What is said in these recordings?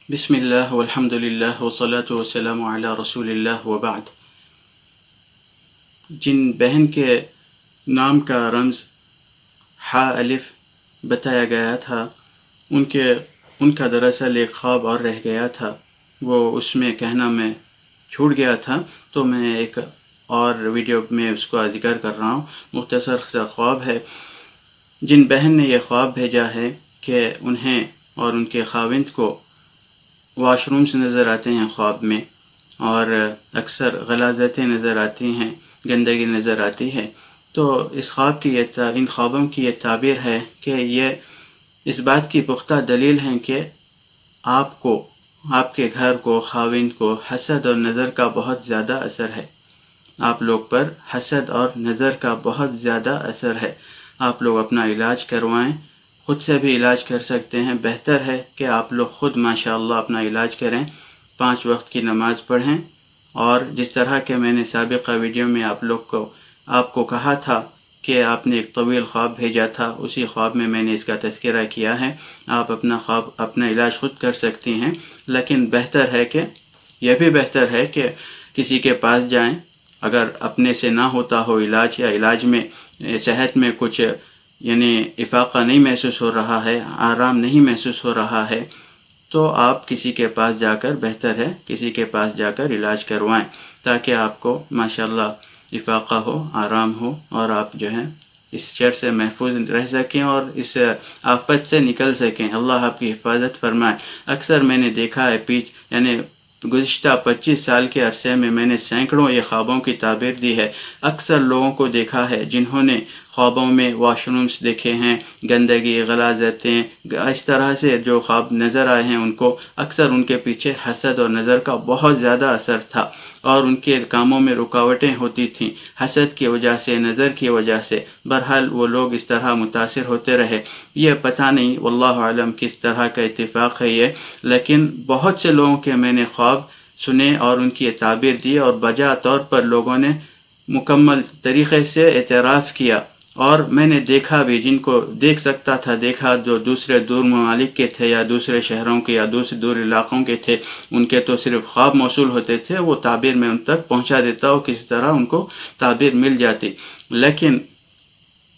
بسم اللہ والحمد للہ والصلاة والسلام علی رسول اللہ وبعد۔ جن بہن کے نام کا رمز ح الف بتایا گیا تھا، ان کا دراصل ایک خواب اور رہ گیا تھا، وہ اس میں کہنا میں چھوٹ گیا تھا، تو میں ایک اور ویڈیو میں اس کو ذکر کر رہا ہوں۔ مختصر سا خواب ہے۔ جن بہن نے یہ خواب بھیجا ہے کہ انہیں اور ان کے خاوند کو واش رومز نظر آتے ہیں خواب میں، اور اکثر غلاظتیں نظر آتی ہیں، گندگی نظر آتی ہے، تو اس خواب کی ان خوابوں کی یہ تعبیر ہے کہ یہ اس بات کی پختہ دلیل ہے کہ آپ کو، آپ کے گھر کو، خاوند کو حسد اور نظر کا بہت زیادہ اثر ہے۔ آپ لوگ پر حسد اور نظر کا بہت زیادہ اثر ہے۔ آپ لوگ اپنا علاج کروائیں، خود سے بھی علاج کر سکتے ہیں۔ بہتر ہے کہ آپ لوگ خود ماشاءاللہ اپنا علاج کریں، 5 وقت کی نماز پڑھیں، اور جس طرح کہ میں نے سابقہ ویڈیو میں آپ کو کہا تھا کہ آپ نے ایک طویل خواب بھیجا تھا، اسی خواب میں نے اس کا تذکرہ کیا ہے۔ آپ اپنا علاج خود کر سکتی ہیں، لیکن بہتر ہے کہ یہ بھی بہتر ہے کہ کسی کے پاس جائیں۔ اگر اپنے سے نہ ہوتا ہو علاج، یا علاج میں صحت میں کچھ افاقہ نہیں محسوس ہو رہا ہے، آرام نہیں محسوس ہو رہا ہے، تو آپ کسی کے پاس جا کر، بہتر ہے کسی کے پاس جا کر علاج کروائیں، تاکہ آپ کو ماشاءاللہ افاقہ ہو، آرام ہو، اور آپ اس شر سے محفوظ رہ سکیں اور اس آفت سے نکل سکیں۔ اللہ آپ کی حفاظت فرمائے۔ اکثر میں نے دیکھا ہے، گزشتہ 25 سال کے عرصے میں نے سینکڑوں یہ خوابوں کی تعبیر دی ہے۔ اکثر لوگوں کو دیکھا ہے جنہوں نے خوابوں میں واش رومز دیکھے ہیں، گندگی، غلاظتیں، اس طرح سے جو خواب نظر آئے ہیں، ان کو اکثر ان کے پیچھے حسد اور نظر کا بہت زیادہ اثر تھا، اور ان کے کاموں میں رکاوٹیں ہوتی تھیں حسد کی وجہ سے، نظر کی وجہ سے۔ بہرحال وہ لوگ اس طرح متاثر ہوتے رہے۔ یہ پتہ نہیں واللہ عالم کس طرح کا اتفاق ہے یہ، لیکن بہت سے لوگوں کے میں نے خواب سنے اور ان کی تعبیر دی، اور بجا طور پر لوگوں نے مکمل طریقے سے اعتراف کیا، اور میں نے دیکھا بھی، جن کو دیکھ سکتا تھا دیکھا، جو دوسرے دور ممالک کے تھے، یا دوسرے شہروں کے، یا دوسرے دور علاقوں کے تھے، ان کے تو صرف خواب موصول ہوتے تھے، وہ تعبیر میں ان تک پہنچا دیتا، اور کسی طرح ان کو تعبیر مل جاتی۔ لیکن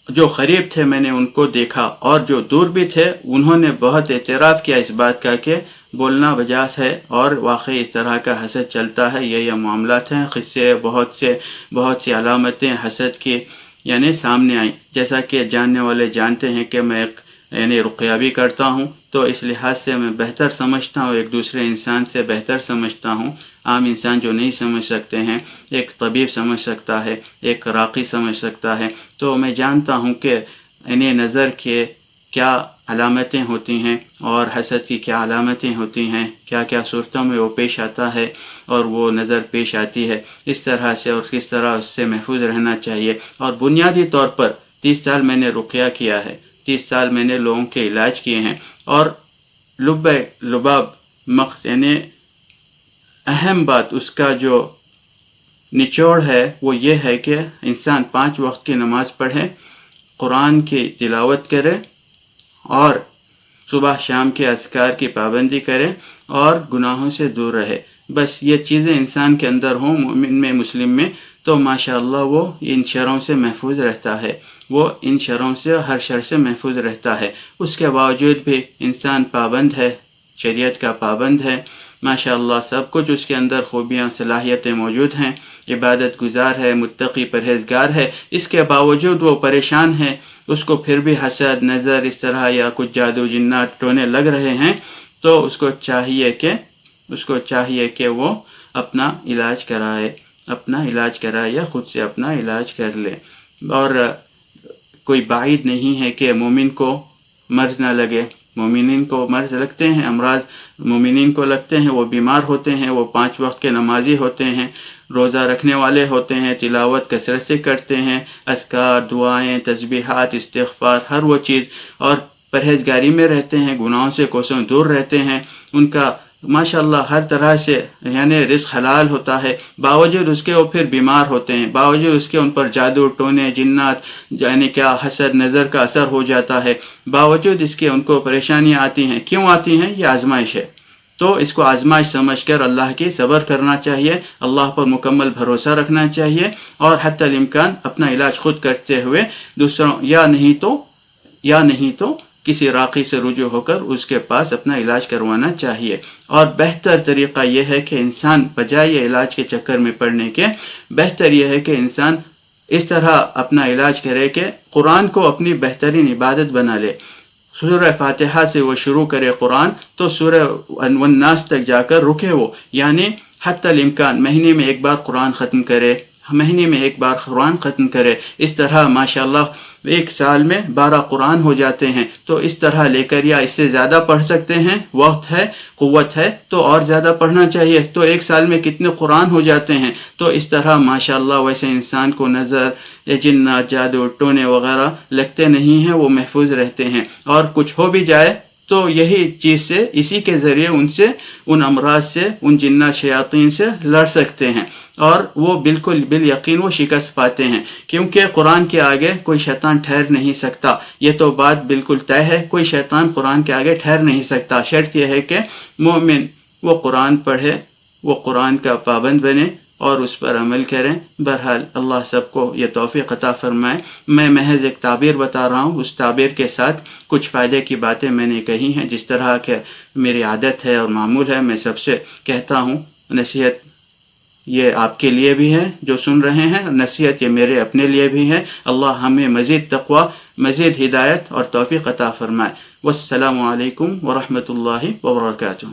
جو قریب تھے میں نے ان کو دیکھا، اور جو دور بھی تھے انہوں نے بہت اعتراف کیا اس بات کا کہ بولنا بجاس ہے، اور واقعی اس طرح کا حسد چلتا ہے۔ یہ معاملات ہیں، قصے بہت سی علامتیں حسد کی سامنے آئیں، جیسا کہ جاننے والے جانتے ہیں کہ میں رقیہ بھی کرتا ہوں، تو اس لحاظ سے میں بہتر سمجھتا ہوں، ایک دوسرے انسان سے بہتر سمجھتا ہوں۔ عام انسان جو نہیں سمجھ سکتے ہیں، ایک طبیب سمجھ سکتا ہے، ایک راقی سمجھ سکتا ہے، تو میں جانتا ہوں کہ نظر کے کیا علامتیں ہوتی ہیں، اور حسد کی کیا علامتیں ہوتی ہیں، کیا کیا صورتوں میں وہ پیش آتا ہے، اور وہ نظر پیش آتی ہے، اس طرح سے، اور کس طرح اس سے محفوظ رہنا چاہیے۔ اور بنیادی طور پر 30 سال میں نے رقیہ کیا ہے، 30 سال میں نے لوگوں کے علاج کیے ہیں، اور لباب اہم بات، اس کا جو نچوڑ ہے وہ یہ ہے کہ انسان 5 وقت کی نماز پڑھے، قرآن کی تلاوت کرے، اور صبح شام کے اذکار کی پابندی کرے، اور گناہوں سے دور رہے۔ بس یہ چیزیں انسان کے اندر ہوں، مومن میں، مسلم میں، تو ماشاءاللہ وہ ان شروں سے محفوظ رہتا ہے، وہ ان شروں سے، ہر شر سے محفوظ رہتا ہے۔ اس کے باوجود بھی انسان پابند ہے، شریعت کا پابند ہے، ماشاءاللہ سب کچھ اس کے اندر خوبیاں، صلاحیتیں موجود ہیں، عبادت گزار ہے، متقی پرہیزگار ہے، اس کے باوجود وہ پریشان ہے، اس کو پھر بھی حسد، نظر، اس طرح یا کچھ جادو جنات ٹونے لگ رہے ہیں، تو اس کو چاہیے کہ وہ اپنا علاج کرائے، یا خود سے اپنا علاج کر لے۔ اور کوئی بعید نہیں ہے کہ مومن کو مرض نہ لگے، مومنین کو مرض لگتے ہیں، امراض مومنین کو لگتے ہیں، وہ بیمار ہوتے ہیں، وہ 5 وقت کے نمازی ہوتے ہیں، روزہ رکھنے والے ہوتے ہیں، تلاوت کثرت سے کرتے ہیں، اذکار، دعائیں، تسبیحات، استغفار، ہر وہ چیز، اور پرہیزگاری میں رہتے ہیں، گناہوں سے کوسوں دور رہتے ہیں، ان کا ماشاءاللہ ہر طرح سے رزق حلال ہوتا ہے، باوجود اس کے وہ پھر بیمار ہوتے ہیں، باوجود اس کے ان پر جادو ٹونے جنات کیا حسد نظر کا اثر ہو جاتا ہے، باوجود اس کے ان کو پریشانیاں آتی ہیں۔ کیوں آتی ہیں؟ یہ آزمائش ہے، تو اس کو آزمائش سمجھ کر اللہ کی صبر کرنا چاہیے، اللہ پر مکمل بھروسہ رکھنا چاہیے، اور حتی الامکان اپنا علاج خود کرتے ہوئے دوسروں یا نہیں تو کسی راقی سے رجوع ہو کر اس کے پاس اپنا علاج کروانا چاہیے۔ اور بہتر طریقہ یہ ہے کہ انسان بجائے علاج کے چکر میں پڑنے کے، بہتر یہ ہے کہ انسان اس طرح اپنا علاج کرے کہ قرآن کو اپنی بہترین عبادت بنا لے۔ سورہ فاتحہ سے وہ شروع کرے قرآن تو سورہ والناس تک جا کر رکے وہ، یعنی حتی الامکان مہینے میں ایک بار قرآن ختم کرے، مہینے میں ایک بار قرآن ختم کرے۔ اس طرح ماشاءاللہ ایک سال میں 12 قرآن ہو جاتے ہیں، تو اس طرح لے کر یا اس سے زیادہ پڑھ سکتے ہیں، وقت ہے، قوت ہے تو اور زیادہ پڑھنا چاہیے، تو ایک سال میں کتنے قرآن ہو جاتے ہیں۔ تو اس طرح ماشاءاللہ ویسے انسان کو نظر یا جنات، جادو، ٹونے وغیرہ لگتے نہیں ہیں، وہ محفوظ رہتے ہیں، اور کچھ ہو بھی جائے تو یہی چیز سے، اسی کے ذریعے ان امراض سے، ان جنات شیاطین سے لڑ سکتے ہیں، اور وہ بالکل بالیقین وہ شکست پاتے ہیں، کیونکہ قرآن کے آگے کوئی شیطان ٹھہر نہیں سکتا۔ یہ تو بات بالکل طے ہے، کوئی شیطان قرآن کے آگے ٹھہر نہیں سکتا۔ شرط یہ ہے کہ مومن وہ قرآن پڑھے، وہ قرآن کا پابند بنے اور اس پر عمل کریں۔ بہرحال اللہ سب کو یہ توفیق عطا فرمائے۔ میں محض ایک تعبیر بتا رہا ہوں، اس تعبیر کے ساتھ کچھ فائدے کی باتیں میں نے کہی ہیں، جس طرح کہ میری عادت ہے اور معمول ہے، میں سب سے کہتا ہوں، نصیحت یہ آپ کے لیے بھی ہے جو سن رہے ہیں، نصیحت یہ میرے اپنے لیے بھی ہے۔ اللہ ہمیں مزید تقوی، مزید ہدایت اور توفیق عطا فرمائے۔ والسلام علیکم ورحمۃ اللہ وبرکاتہ۔